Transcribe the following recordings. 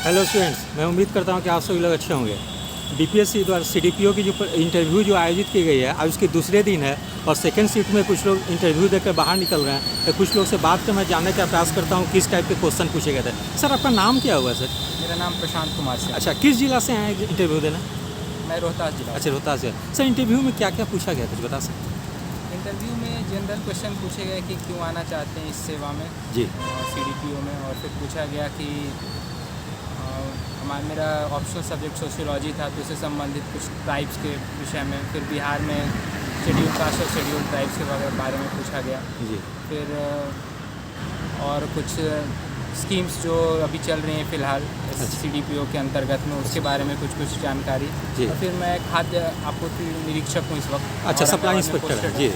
Hello students, मैं उम्मीद करता हूं कि आप सभी लोग अच्छे होंगे। बीपीएससी द्वारा सीडीपीओ की जो इंटरव्यू जो आयोजित की गई है, आज उसके दूसरे दिन है और सेकंड शिफ्ट में कुछ लोग इंटरव्यू देकर बाहर निकल रहे हैं। तो कुछ लोग से बात कर मैं जानने का प्रयास करता हूं किस टाइप के क्वेश्चन पूछे गए थे। सर, आपका नाम क्या हुआ सर? मेरा नाम प्रशांत कुमार से। अच्छा, किस जिला से आए इंटरव्यू देना? मैं रोहतास जिला। अच्छा, रोहतास से। सर, इंटरव्यू में क्या क्या पूछा गया, कुछ बता सकते हैं? इंटरव्यू में जनरल क्वेश्चन पूछे गए कि क्यों आना चाहते हैं इस सेवा में जी। सीडीपीओ में, और फिर पूछा गया कि मेरा ऑप्शनल सब्जेक्ट सोशियोलॉजी था, तो उससे संबंधित कुछ ट्राइब्स के विषय में। फिर बिहार में शेड्यूल कास्ट और शेड्यूल ट्राइब्स के बारे में पूछा गया। जी। फिर और कुछ स्कीम्स जो अभी चल रही हैं फ़िलहाल सीडीपीओ के अंतर्गत में, उसके बारे में कुछ जानकारी। और फिर मैं खाद्य आपूर्ति निरीक्षक हूँ इस वक्त। अच्छा, सप्लाई इंस्पेक्टर है। जी।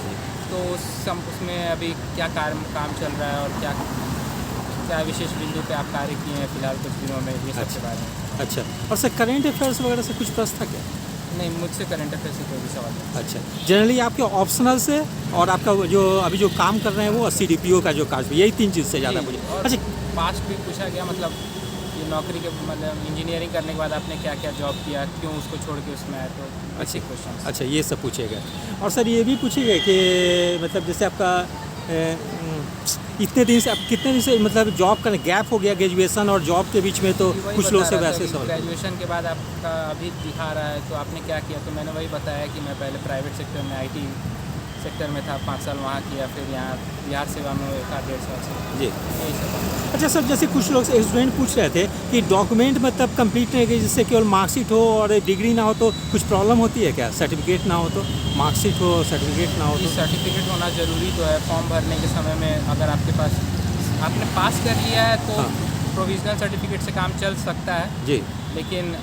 तो उसमें अभी क्या काम चल रहा है और क्या विशेष बिंदु पे आप कार्य किए हैं फिलहाल कुछ दिनों में, ये सब के बारे में। अच्छा, और सर करेंट अफेयर्स वगैरह से कुछ प्रश्न था क्या? नहीं, मुझसे करंट अफेयर से कोई भी सवाल नहीं। अच्छा, जनरली आपके ऑप्शनल से और आपका जो अभी जो काम कर रहे हैं वो सीडीपीओ का जो कार्य, यही तीन चीज़ से ज़्यादा पूछे। अच्छा, पास्ट भी पूछा गया, मतलब ये नौकरी के मतलब इंजीनियरिंग करने के बाद आपने क्या क्या जॉब किया, क्यों उसको छोड़ के उसमें आए, तो अच्छे क्वेश्चन। अच्छा, ये सब पूछे गए। और सर ये भी पूछे गए कि मतलब जैसे आपका इतने दिन से आप कितने दिन से मतलब जॉब का गैप हो गया ग्रेजुएशन और जॉब के बीच में, तो कुछ लोग से वैसे सवाल। ग्रेजुएशन के बाद आपका अभी दिखा रहा है, तो आपने क्या किया? तो मैंने वही बताया कि मैं पहले प्राइवेट सेक्टर में आईटी सेक्टर में था, 5 साल वहाँ किया, फिर यहाँ बिहार सेवा में 1.5 साल से। जी। यही सब। अच्छा सर, जैसे कुछ लोग स्टूडेंट पूछ रहे थे कि डॉक्यूमेंट मतलब कंप्लीट नहीं गई, जिससे केवल मार्कशीट हो और डिग्री ना हो तो कुछ प्रॉब्लम होती है क्या? सर्टिफिकेट ना हो तो, मार्कशीट हो सर्टिफिकेट ना हो तो? सर्टिफिकेट होना ज़रूरी तो है। फॉर्म भरने के समय में अगर आपके पास आपने पास कर लिया है तो प्रोविजनल सर्टिफिकेट से काम चल सकता है। जी। लेकिन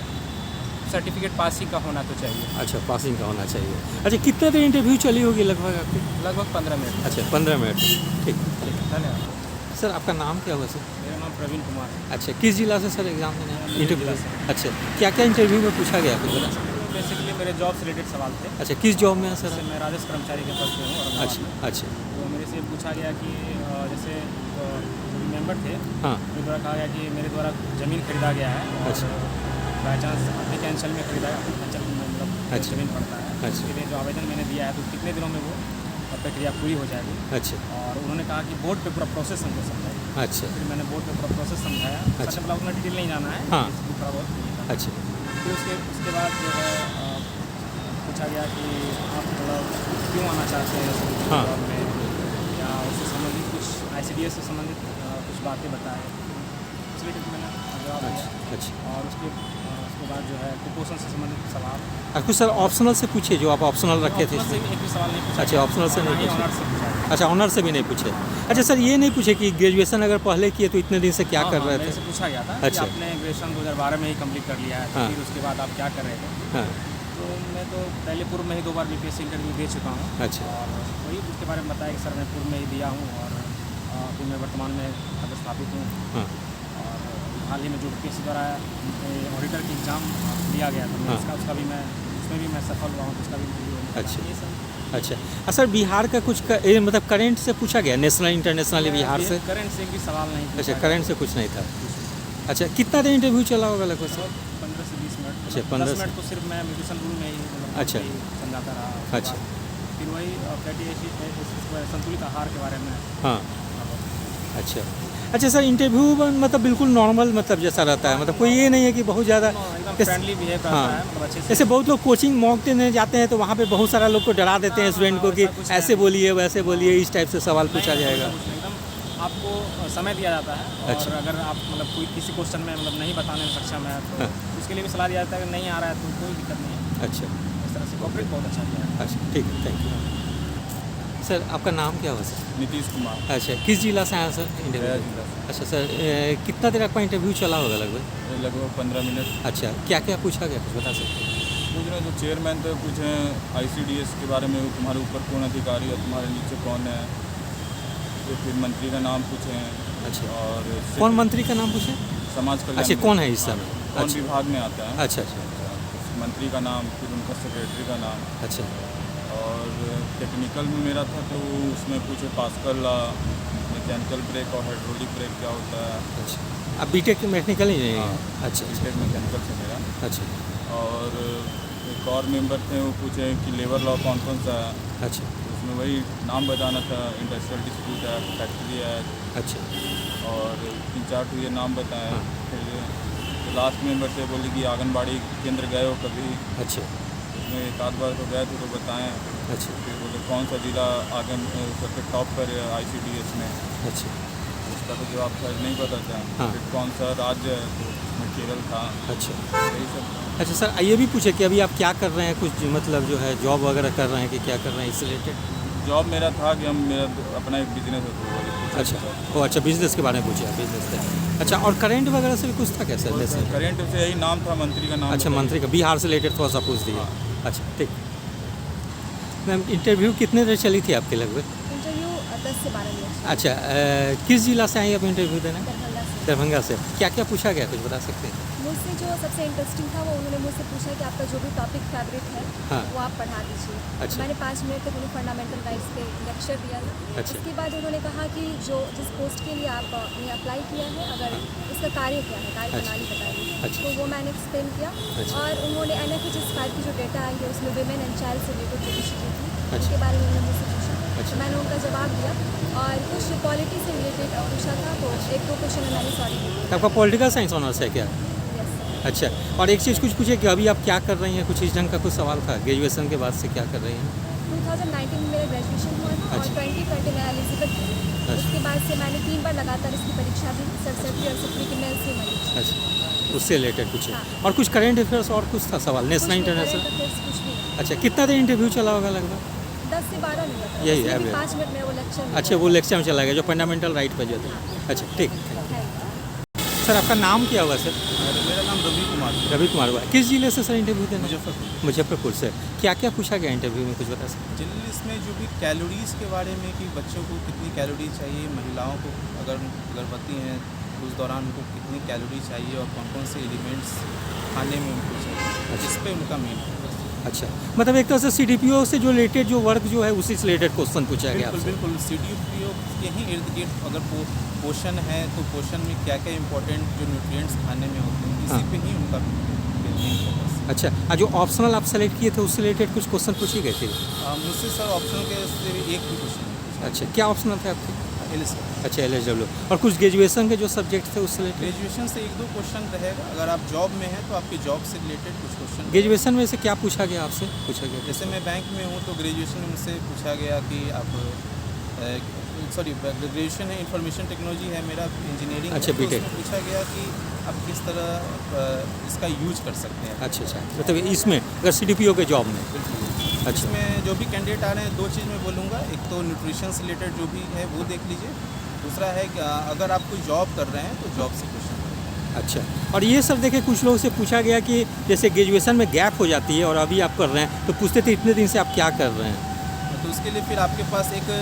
सर्टिफिकेट पास ही का होना तो चाहिए। अच्छा, पासिंग का होना चाहिए। अच्छा, कितने देर इंटरव्यू चली होगी लगभग आपकी? लगभग 15 मिनट। अच्छा, 15 मिनट। ठीक, धन्यवाद। सर आपका नाम क्या हुआ सर? मेरा नाम प्रवीण कुमार है। अच्छा, किस जिला से सर एग्जाम देने आए? जिला से। अच्छा, क्या क्या इंटरव्यू में पूछा गया कुछ बता सकते? बेसिकली मेरे जॉब से रिलेटेड सवाल थे। अच्छा, किस जॉब में है सर? मैं राजस्व कर्मचारी के पद पे हूँ। अच्छा अच्छा। तो मेरे से पूछा गया कि जैसे मेंबर थे, हाँ। मेरे द्वारा कहा गया कि मेरे द्वारा ज़मीन खरीदा गया है। अच्छा। बाई चांस अपने के अंचल में खरीदा, अंचल में मतलब अच्छा। ज़मीन पड़ता है। अच्छा। उसके लिए जो आवेदन मैंने दिया है, तो कितने दिनों में वो प्रक्रिया पूरी हो जाएगी। अच्छा। और उन्होंने कहा कि बोर्ड पे पूरा प्रोसेस हमको समझाया। अच्छा। फिर मैंने बोर्ड पे पूरा प्रोसेस समझाया। अच्छा। मतलब उतना डिटेल नहीं जाना है। हाँ। थोड़ा बहुत। अच्छा। फिर उसके बाद जो है पूछा गया कि आप मतलब क्यों आना चाहते हैं हाँ। जॉब में, या उससे संबंधित कुछ ICDS से संबंधित कुछ बातें बताएं। इसलिए मैंने जवाब दिया। अच्छा। और उसके बाद जो है कुपोषण से संबंधित सवाल। कुछ सर ऑप्शनल से पूछे जो आप ऑप्शनल रखे थे? ऑप्शनल से एक भी सवाल नहीं पूछा। अच्छा, ऑप्शनल से नहीं ऑनर पूछे। से पूछा। अच्छा, ऑनर से भी नहीं पूछे। अच्छा सर, ये नहीं पूछे कि ग्रेजुएशन अगर पहले किए तो इतने दिन से क्या कर रहे थे? मेरे से पूछा गया था अच्छा। कि आपने ग्रेजुएशन 2012 में ही कंप्लीट कर लिया है, तो हाँ। फिर उसके बाद आप क्या कर रहे थे? हाँ। तो मैं तो पहले पूर्व में ही 2 बार BPSC इंटरव्यू दे चुका हूँ। अच्छा। और वही उसके बारे में बताया कि सर मैं पूर्व में ही दिया हूँ, और फिर मैं वर्तमान में पदस्थापित हूँ। हाँ। और हाल ही में जो BPSC द्वारा ऑडिटर की एग्ज़ाम दिया गया था, उसमें भी मैं सफल हुआ हूँ, उसका भी इंटरव्यू। अच्छा। ये सब। अच्छा। सर बिहार का कुछ मतलब करंट से पूछा गया, नेशनल इंटरनेशनल बिहार से? करंट से एक भी सवाल नहीं पूछा अच्छा, गया। करंट से कुछ नहीं था। अच्छा, कितना देर इंटरव्यू चला होगा लगभग सर? 15 से 20 मिनट। अच्छा, 10 मिनट तो सिर्फ मैं म्यूजिशन रूम में ही अच्छा। समझाता रहा। अच्छा। फिर वही संतुलित आहार के बारे में। हाँ। अच्छा। अच्छा सर, इंटरव्यू मतलब बिल्कुल नॉर्मल मतलब जैसा रहता है, मतलब कोई ये नहीं है कि बहुत ज़्यादा एकदम फ्रेंडली बिहेव करता है, मतलब अच्छे से। जैसे बहुत लोग कोचिंग मॉक देने जाते हैं तो वहाँ पे बहुत सारा लोग को डरा देते हैं स्टूडेंट को कि ऐसे बोलिए वैसे बोलिए, इस टाइप से सवाल पूछा जाएगा। एकदम आपको समय दिया जाता है, और अच्छा। अगर आप मतलब किसी क्वेश्चन में मतलब नहीं बताने में सक्षम है, तो उसके लिए भी सलाह दिया जाता है कि नहीं आ रहा है तो कोई दिक्कत नहीं है। अच्छा। इस तरह से कोऑपरेट बहुत अच्छा किया है। अच्छा, ठीक है, थैंक यू सर। आपका नाम क्या हुआ सर? नीतीश कुमार। अच्छा, किस जिला से आया सर इंटरव्यू? अच्छा सर, कितना देर आपका इंटरव्यू चला होगा लगभग? लगभग 15 मिनट। अच्छा, क्या क्या पूछा गया कुछ बता सकते हैं? पूछ रहे जो चेयरमैन थे, पूछे ICDS के बारे में, तुम्हारे ऊपर कौन अधिकारी है, तुम्हारे नीचे कौन है। तो फिर मंत्री का नाम पूछे। अच्छा। और कौन मंत्री का नाम पूछे? समाज कल्याण। अच्छा, कौन है इस समय? कौन अच्छा। विभाग में आता है। अच्छा अच्छा। मंत्री का नाम, फिर उनका सेक्रेटरी का नाम। अच्छा। और टेक्निकल में मेरा था तो उसमें पूछे पास्कल लॉ, मैकेनिकल ब्रेक और हाइड्रोलिक ब्रेक क्या होता है। अच्छा। आप बीटेक मैकेनिकल इंजीनियरिंग हाँ। है? अच्छा अच्छा बीटेक मैकेनिकल से मेरा। अच्छा और एक और मेंबर थे, वो पूछे कि लेबर लॉ कौन कौन सा है, अच्छा उसमें वही नाम बताना था, industrial dispute act, factory act, अच्छा और 3-4 ये नाम बताएं। हाँ। फिर जो लास्ट मेंबर थे बोले कि आंगनबाड़ी केंद्र गए हो कभी, अच्छा उसमें एक आध बार तो गए थे तो बताएं। अच्छा फिर बोले कौन सा ज़िला आगे सबसे टॉप पर है ICDS में, अच्छा उसका तो जवाब खैर नहीं पता था। हाँ। फिर कौन सा राज्य है, तो उसमें केरल था। अच्छा यही सब था। अच्छा सर, ये भी पूछे कि अभी आप क्या कर रहे हैं, कुछ मतलब जो है जॉब वगैरह कर रहे हैं कि क्या कर रहे हैं इससे रिलेटेड? जॉब मेरा था कि मेरा अपना एक बिजनेस है, तो वही पूछा अच्छा था। ओ अच्छा, बिजनेस के बारे में पूछा, बिजनेस का। अच्छा, और करंट वगैरह से भी कुछ था क्या सर? और जैसे करेंट से यही नाम था, मंत्री का नाम। अच्छा, बताइए। मंत्री का बिहार से रिलेटेड थोड़ा सा पूछ दिया। हाँ। अच्छा ठीक। मैम इंटरव्यू कितने देर चली थी आपकी लगभग? इंटरव्यू 10 से 12 मिनट अच्छा किस जिला से आई आप इंटरव्यू देने? दरभंगा से। दरभंगा से। क्या क्या पूछा गया, कुछ बता सकते हैं? मुझसे जो सबसे इंटरेस्टिंग था वो उन्होंने मुझसे पूछा कि आपका जो भी टॉपिक फेवरेट है हाँ। वो आप पढ़ा दीजिए। अच्छा। मैंने 5 मिनट तक उन्हें फंडामेंटल राइट्स पे लेक्चर दिया था। अच्छा। उसके बाद उन्होंने कहा कि जो जिस पोस्ट के लिए आपने अप्लाई किया है, अगर उसका कार्य क्या है, कार्य अच्छा। प्रणाली बताइए। अच्छा। तो वो मैंने एक्सप्लेन किया। अच्छा। और उन्होंने NFHS 5 की जो डेटा आई है उसमें विमेन एंड चाइल्ड से रिलेटेड जो इशू थी अच्छा। उसके बारे में उन्होंने मुझसे पूछा। अच्छा। तो मैंने उनका जवाब दिया और कुछ पॉलिटी से रिलेटेड पूछा था, तो 1-2 क्वेश्चन मैंने सॉरी तो आपका पॉलिटिकल साइंस ऑनर्स है क्या? यस। अच्छा, और एक चीज़ कुछ पूछे कि अभी आप क्या कर रही हैं, कुछ इस ढंग का कुछ सवाल था, ग्रेजुएशन के बाद से क्या कर रही हैं? 2019 में मेरा ग्रेजुएशन हुआ था और अच्छा। 2020 में एलिजिबल थी। अच्छा। उसके बाद से मैंने 3 बार लगातार इसकी परीक्षा दी, सरस्वती और सुप्री की मेल से मई। अच्छा, उससे रिलेटेड पूछे। हाँ। और कुछ करंट अफेयर्स और कुछ था सवाल, नेशनल इंटरनेशनल? कुछ भी नहीं। अच्छा, कितना देर इंटरव्यू चला होगा लगभग? 10 से 12 मिनट। यही उसमें भी average। 5 मिनट में वो लेक्चर। अच्छा, वो लेक्चर में चला गया जो फंडामेंटल राइट पर जो था। अच्छा ठीक। सर आपका नाम क्या हुआ सर? मेरा नाम रवि कुमार है। रवि कुमार हुआ। किस जिले से सर इंटरव्यू देना? मुजफ्फरपुर। मुजफ्फरपुर से। क्या क्या पूछा गया इंटरव्यू में, कुछ बता सकते जनरली इसमें जो भी कैलोरीज़ के बारे में कि बच्चों को कितनी कैलोरी चाहिए, महिलाओं को अगर गर्भवती हैं उस दौरान उनको कितनी कैलोरी चाहिए और कौन कौन से एलिमेंट्स खाने में उनको चाहिए, इस पे उनका मेन फोकस है। अच्छा, मतलब एक तरह से CDPO से जो रिलेटेड जो वर्क जो है उसी से रिलेटेड क्वेश्चन पूछा गया बिल्कुल आपसे? बिल्कुल CDPO के ही इर्द गिर्द अगर पोषण है तो पोषण में क्या क्या इंपॉर्टेंट जो न्यूट्रिएंट्स खाने में होते हैं, इसी हाँ। पे ही उनका मेन फोकस है। अच्छा, जो ऑप्शनल आप सेलेक्ट किए थे उससे रिलेटेड कुछ क्वेश्चन पूछे गए थे? मुझसे सर ऑप्शनल के से एक भी क्वेश्चन नहीं पूछा। अच्छा, क्या ऑप्शनल थे आपके? LSW। अच्छा, LSW। और कुछ ग्रेजुएशन के जो सब्जेक्ट थे उससे रिलेटेड? ग्रेजुएशन से 1-2 क्वेश्चन रहेगा, अगर आप जॉब में हैं तो आपकी जॉब से रिलेटेड कुछ क्वेश्चन। ग्रेजुएशन में से क्या पूछा गया आपसे? पूछा गया जैसे मैं बैंक में हूँ तो ग्रेजुएशन में मुझसे पूछा गया कि आप ग्रेजुएशन है इंफॉर्मेशन टेक्नोलॉजी है मेरा, इंजीनियरिंग। अच्छा, तो B.Tech। उसमें पूछा गया कि आप किस तरह इसका यूज कर सकते हैं। अच्छा अच्छा, मतलब इसमें अगर CDPO के जॉब में? अच्छा इसमें जो भी कैंडिडेट आ रहे हैं 2 चीज़ मैं बोलूँगा, एक तो न्यूट्रिशन से रिलेटेड जो भी है वो देख लीजिए, दूसरा है कि अगर आप कोई जॉब कर रहे हैं तो जॉब से क्वेश्चन। अच्छा, और ये सर देखे कुछ लोगों से पूछा गया कि जैसे ग्रेजुएशन में गैप हो जाती है और अभी आप कर रहे हैं तो पूछते थे इतने दिन से आप क्या कर रहे हैं? तो उसके लिए फिर आपके पास एक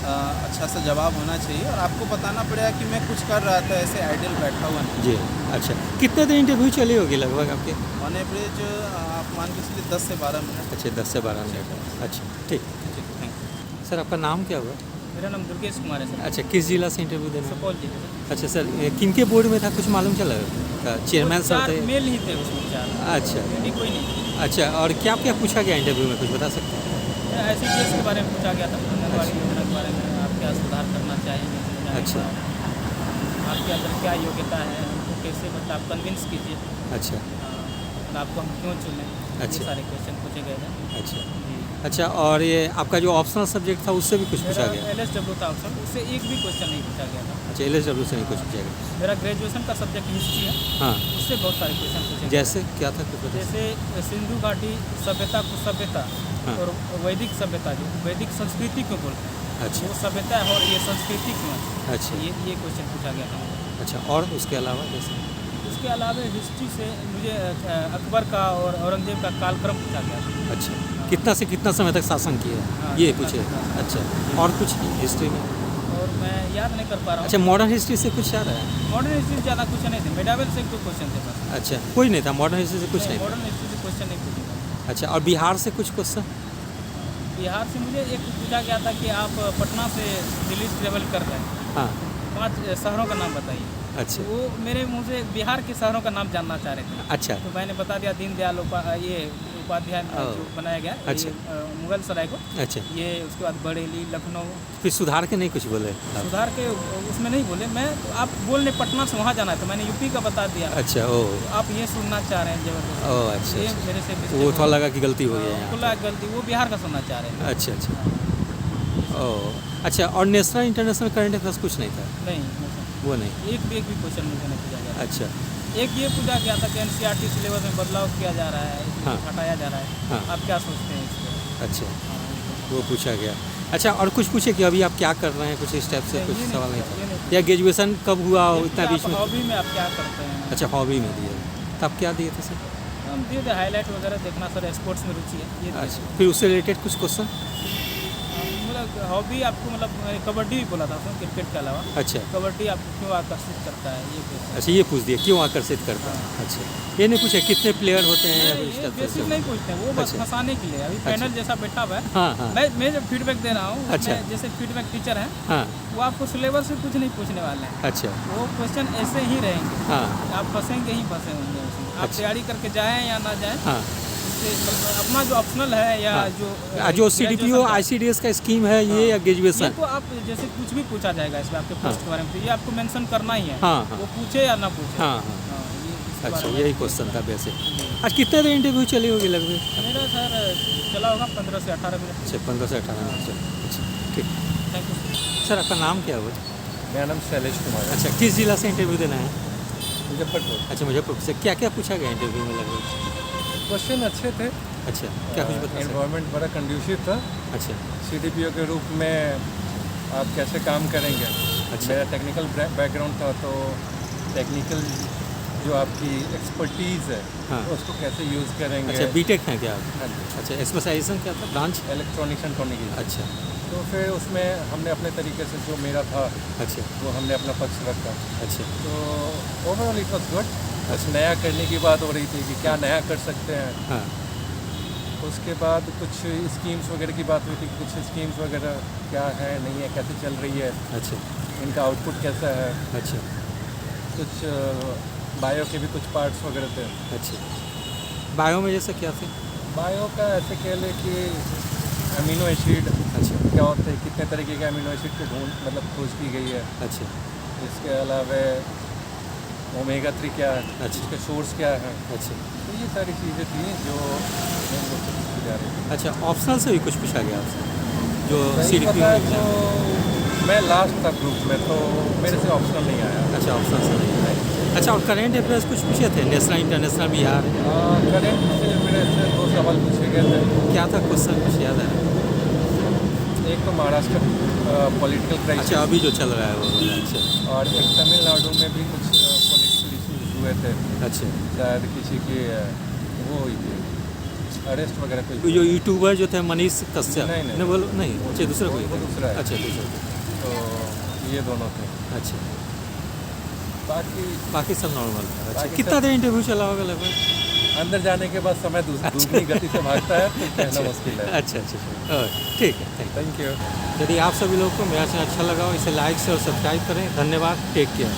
अच्छा सा जवाब होना चाहिए और आपको बताना पड़ेगा कि मैं कुछ कर रहा था, ऐसे आइडियल बैठा हुआ नहीं। जी अच्छा, कितने दिन इंटरव्यू चली होगी लगभग आपके? ऑन एवरेज आप मान के चलिए 10 से 12 मिनट। अच्छा, 10 से 12 मिनट। अच्छा ठीक। Thank you. सर आपका नाम क्या हुआ? मेरा नाम दुर्गेश कुमार है सर, अच्छा, किस जिला से इंटरव्यू देना? सुपौल जिले से। अच्छा सर, किनके बोर्ड में था कुछ मालूम चला? चेयरमैन सर 4 थे? मेल ही थे उसमें 4। अच्छा लेडी कोई नहीं। अच्छा, और क्या क्या पूछा गया इंटरव्यू में, कुछ बता सकते हैं? ICDS के बारे में पूछा गया था, आंगनबाड़ी योजना के बारे में आप क्या सुधार करना चाहेंगे इस योजना के अच्छा। बाद? आपके अंदर क्या योग्यता है, हमको कैसे मतलब आप कन्विंस कीजिए, अच्छा आपको हम क्यों चुनें, अच्छा। ये सारे क्वेश्चन पूछे गए थे। अच्छा जी। अच्छा, और ये आपका जो ऑप्शनल सब्जेक्ट था उससे भी कुछ पूछा मेरा गया? LSW था ऑप्शन, उससे एक भी क्वेश्चन नहीं पूछा गया था। अच्छा, LSW से नहीं कुछ पूछा गया? मेरा ग्रेजुएशन का सब्जेक्ट हिस्ट्री है, हाँ, उससे बहुत सारे क्वेश्चन पूछे गए। जैसे क्या था कुछ बता? जैसे सिंधु घाटी सभ्यता को सभ्यता हाँ। और वैदिक सभ्यता, जो वैदिक संस्कृति क्यों बोलते हैं, अच्छा वो सभ्यता है और ये संस्कृति क्यों है, अच्छा ये क्वेश्चन पूछा गया था मुझे। अच्छा, और उसके अलावा जैसे? उसके अलावा हिस्ट्री से मुझे अकबर का और औरंगजेब का कालक्रम पूछा गया था। अच्छा, कितना से कितना समय तक शासन किया हाँ, ये कितना पूछे? से कितना। अच्छा, और कुछ हिस्ट्री में? और मैं याद नहीं कर पा रहा हूँ। अच्छा, मॉडर्न हिस्ट्री से कुछ आ रहा है? मॉडर्न हिस्ट्री से ज़्यादा क्वेश्चन नहीं थे, मेडावल से 1-2 क्वेश्चन थे बस। अच्छा, कोई नहीं था मॉडर्न हिस्ट्री से? कुछ नहीं था? मॉडर्न हिस्ट्री से क्वेश्चन नहीं पूछे गए। अच्छा, और बिहार से कुछ क्वेश्चन? बिहार से मुझे एक पूछा गया था कि आप पटना से दिल्ली ट्रेवल कर रहे हैं, हाँ 5 शहरों का नाम बताइए। अच्छा वो मेरे मुंह से बिहार के शहरों का नाम जानना चाह रहे थे। अच्छा तो मैंने बता दिया दीनदयाल उपाध्याय जो बनाया गया अच्छा। मुगल सराय को, अच्छा, ये उसके बाद बरेली, लखनऊ। फिर सुधार के नहीं कुछ बोले आप? सुधार के उसमें नहीं बोले मैं, तो आप बोलने पटना से वहाँ जाना है, तो मैंने यूपी का बता दिया। अच्छा, ओ तो आप ये सुनना चाह रहे हैं जबरदस्ती। ओ अच्छा, ये अच्छा। मेरे से तो mistake वो हो थोड़ा गया। लगा कि गलती हो गई है उनको यहाँ। लगा गलती, वो बिहार का सुनना चाह रहे हैं। अच्छा अच्छा, ओ अच्छा। और नेशनल इंटरनेशनल करंट अफेयर्स कुछ नहीं था? नहीं, वो नहीं। एक भी क्वेश्चन मुझे नहीं पूछा गया। अच्छा, एक ये पूछा गया था कि एनसीईआरटी सिलेबस में बदलाव किया जा रहा है, इसको हाँ। हटाया जा रहा है, हाँ। आप क्या सोचते हैं इस पर? अच्छा, हाँ, वो पूछा गया। अच्छा, और कुछ पूछे कि अभी आप क्या कर रहे हैं, कुछ इस टाइप से नहीं, कुछ ये नहीं सवाल नहीं पूछा, ये था? नहीं या ग्रेजुएशन कब हुआ ये इतना कि बीच आप में? हॉबी में आप क्या करते हैं? अच्छा, हॉबी में दिए, तब क्या दिए थे सर? हम दिए थे हाईलाइट वगैरह देखना, सर स्पोर्ट्स में रुचि है, ये दिए थे। अच्छा, फिर उससे रिलेटेड कुछ क्वेश्चन? मतलब हॉबी आपको, मतलब कबड्डी भी बोला था उसमें, क्रिकेट के अलावा अच्छा कबड्डी आपको क्यों आकर्षित करता है, ये question। अच्छा, ये पूछ दिया क्यों आकर्षित करता है। अच्छा, ये नहीं पूछे कितने प्लेयर होते हैं या नहीं, कुछ इस ये टाइप से? बेसिक नहीं पूछते हैं, वो बस अच्छा। फंसाने के लिए। अभी पैनल जैसा बैठा हुआ है, हाँ हाँ मैं जब फीडबैक दे रहा हूँ, अच्छा। उसमें जैसे फीडबैक टीचर हैं, हाँ, वो आपको सिलेबस से कुछ नहीं पूछने वाले हैं, अच्छा, वो क्वेश्चन ऐसे ही रहेंगे, हाँ आप फंसेंगे ही फंसे होंगे उसमें। आप अच्छा। तैयारी करके जाएँ या ना जाएँ, हाँ। इससे अपना जो ऑप्शनल है या हाँ। जो जो CDPO ग्रेजुएशन का- ICDS का स्कीम है ये या ये ग्रेजुएशन? तो आप जैसे कुछ भी पूछा जाएगा इसमें आपके पोस्ट के बारे में, तो ये आपको मेंशन करना ही है, हाँ, हाँ। वो पूछे या ना पूछे। हाँ हाँ, हाँ, ये इसके अच्छा, बारे में यही क्वेश्चन था वैसे। आज कितने देर इंटरव्यू चली होगी लगभग? मेरा सर चला होगा 15 से 18 मिनट। अच्छा, 15 से 18 मिनट से। अच्छा, ठीक। Thank you. सर, आपका नाम क्या हुआ? मेरा नाम शैलेश कुमार है, अच्छा, किस जिला से इंटरव्यू देना है? मुजफ्फरपुर। अच्छा, मुजफ्फरपुर से। क्या क्या पूछा गया इंटरव्यू में लगभग? क्वेश्चन अच्छे थे, अच्छा, क्या कुछ बता सकते? एनवायरनमेंट बड़ा कंड्यूसिव था। अच्छा CDPO के रूप में आप कैसे काम करेंगे। अच्छा। मेरा टेक्निकल बैकग्राउंड था, तो टेक्निकल जो आपकी एक्सपर्टीज़ है हाँ। उसको कैसे यूज़ करेंगे। अच्छा, बीटेक हैं क्या आप? हाँ जी, अच्छा, स्पेशलाइजेशन क्या था, ब्रांच? Electronics and communication. अच्छा तो फिर उसमें हमने अपने तरीके से जो मेरा था अच्छा वो हमने अपना पक्ष रखा। अच्छा तो ओवरऑल इट वॉज गुड। बस नया करने की बात हो रही थी कि क्या नया कर सकते हैं। हाँ उसके बाद कुछ स्कीम्स वगैरह की बात हुई थी, कुछ स्कीम्स वगैरह क्या है नहीं है, कैसे चल रही है, अच्छा इनका आउटपुट कैसा है। अच्छा कुछ बायो के भी कुछ पार्ट्स वगैरह थे। अच्छा। बायो में जैसे क्या थे? बायो का ऐसे कह ले कि अमीनो एसिड अच्छा क्या होते हैं, कितने तरीके के अमीनो एसिड को मतलब खोज की गई है। अच्छा इसके अलावा ओमेगा 3 क्या है, अच्छा। इसके सोर्स क्या है। अच्छा तो ये सारी चीज़ें थी जो मेन रूप से पूछी जा रही थी। अच्छा। ऑप्शनल से भी कुछ पूछा गया आपसे जो सही CDPO बताया में तो एग्जाम? मैं लास्ट था ग्रुप में, तो मेरे से ऑप्शनल नहीं आया। अच्छा, ऑप्शनल से नहीं आए। अच्छा, और करेंट अफेयर्स कुछ पूछे थे, नेशनल इंटरनेशनल बिहार? करेंट से मेरे से 2 सवाल पूछे गए थे। क्या था क्वेश्चन, कुछ याद है? एक तो महाराष्ट्र पॉलिटिकल अच्छा, क्राइसिस, अभी जो चल रहा है वो वाला। अच्छा और एक तमिलनाडु में भी कुछ पॉलिटिकल इश्यूज हुए थे। अच्छा। शायद किसी की वो हुई थी, अरेस्ट वगैरह वो कोई। जो यूट्यूबर जो थे मनीष कश्यप? नहीं, नहीं। बोलो नहीं। अच्छा, दूसरा कोई वो था? दूसरा है। अच्छा, दूसरा। तो ये दोनों थे। अच्छा, बाकी बाकी सब नॉर्मल था। अच्छा, बाकी कितना सब- देर इंटरव्यू चला होगा लगभग? अंदर जाने के बाद समय दूसरी गति से भागता है, तो कहना मुश्किल है। अच्छा अच्छा, ठीक है, थैंक थैंक यू। यू। यदि आप सभी लोगों को मेरा चैनल अच्छा लगा हो इसे लाइक से और सब्सक्राइब करें। धन्यवाद, टेक केयर।